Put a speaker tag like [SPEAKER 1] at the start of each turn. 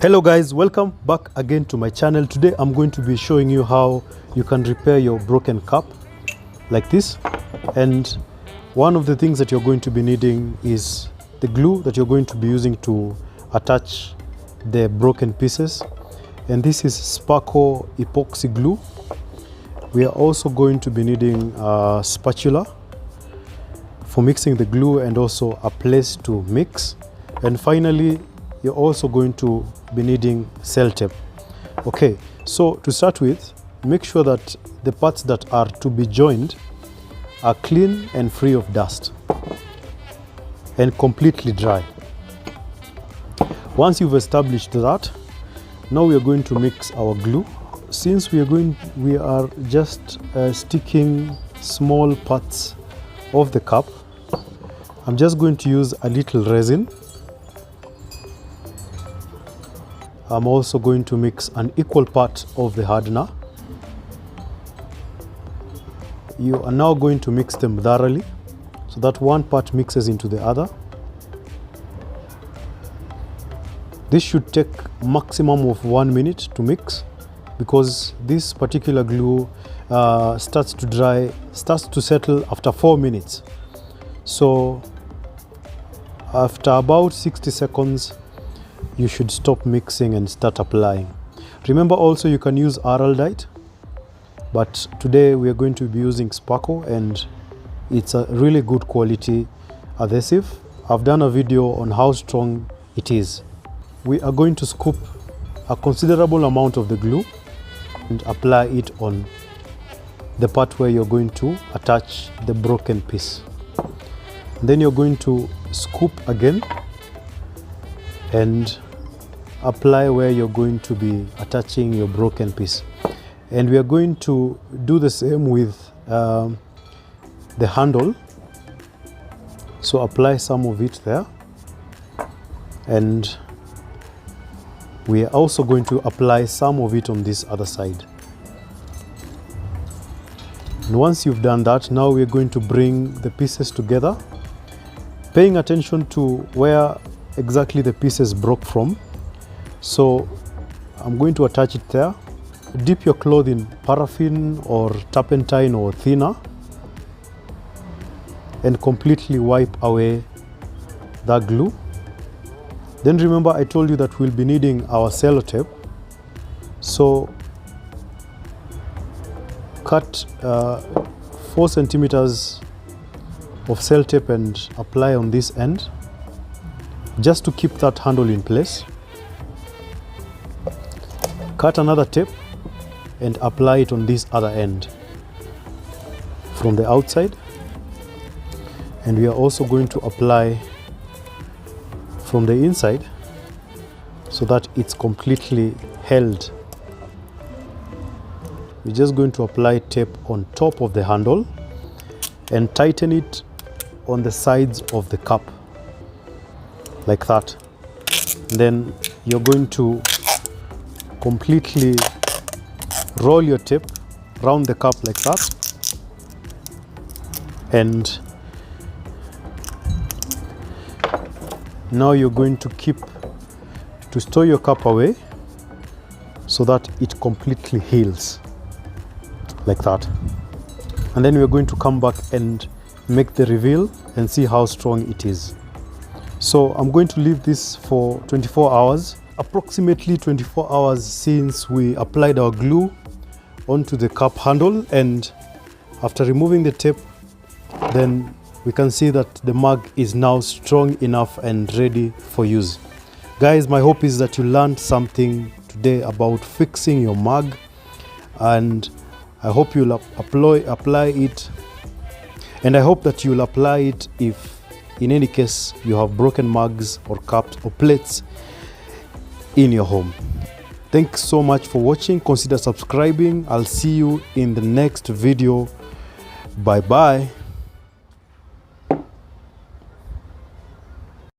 [SPEAKER 1] Hello guys, welcome back again to my channel. Today I'm going to be showing you how you can repair your broken cup like this. And one of the things that you're going to be needing is the glue that you're going to be using to attach the broken pieces. And this is Sparkle epoxy glue. We are also going to be needing a spatula for mixing the glue and also a place to mix. And finally, you're also going to be needing cell tape. Okay, so to start with, make sure that the parts that are to be joined are clean and free of dust and completely dry. Once you've established that, now we are going to mix our glue. Since we are just sticking small parts of the cup, I'm just going to use a little resin. I'm also going to mix an equal part of the hardener. You are now going to mix them thoroughly so that one part mixes into the other. This should take maximum of 1 minute to mix because this particular glue starts to settle after 4 minutes. So after about 60 seconds, you should stop mixing and start applying. Remember also you can use Araldite, but today we are going to be using Sparkle and it's a really good quality adhesive. I've done a video on how strong it is. We are going to scoop a considerable amount of the glue and apply it on the part where you're going to attach the broken piece. Then you're going to scoop again and apply where you're going to be attaching your broken piece. And we are going to do the same with the handle. So apply some of it there. And we are also going to apply some of it on this other side. And once you've done that, now we're going to bring the pieces together, paying attention to where exactly the pieces broke from. So I'm going to attach it there. Dip your cloth in paraffin or turpentine or thinner and completely wipe away that glue. Then remember I told you that we'll be needing our sellotape. So cut 4 centimeters of sellotape and apply on this end, just to keep that handle in place. Cut another tape and apply it on this other end from the outside. And we are also going to apply from the inside so that it's completely held. We're just going to apply tape on top of the handle and tighten it on the sides of the cup like that. Then you're going to completely roll your tape around the cup like that, and now you're going to store your cup away so that it completely heals like that. And then we're going to come back and make the reveal and see how strong it is. So I'm going to leave this for 24 hours. Approximately 24 hours since we applied our glue onto the cup handle, and after removing the tape, then we can see that the mug is now strong enough and ready for use. Guys, my hope is that you learned something today about fixing your mug, and I hope you'll apply it, and I hope that you'll apply it if in any case you have broken mugs or cups or plates in your home. Thanks so much for watching. Consider subscribing. I'll see you in the next video. Bye bye.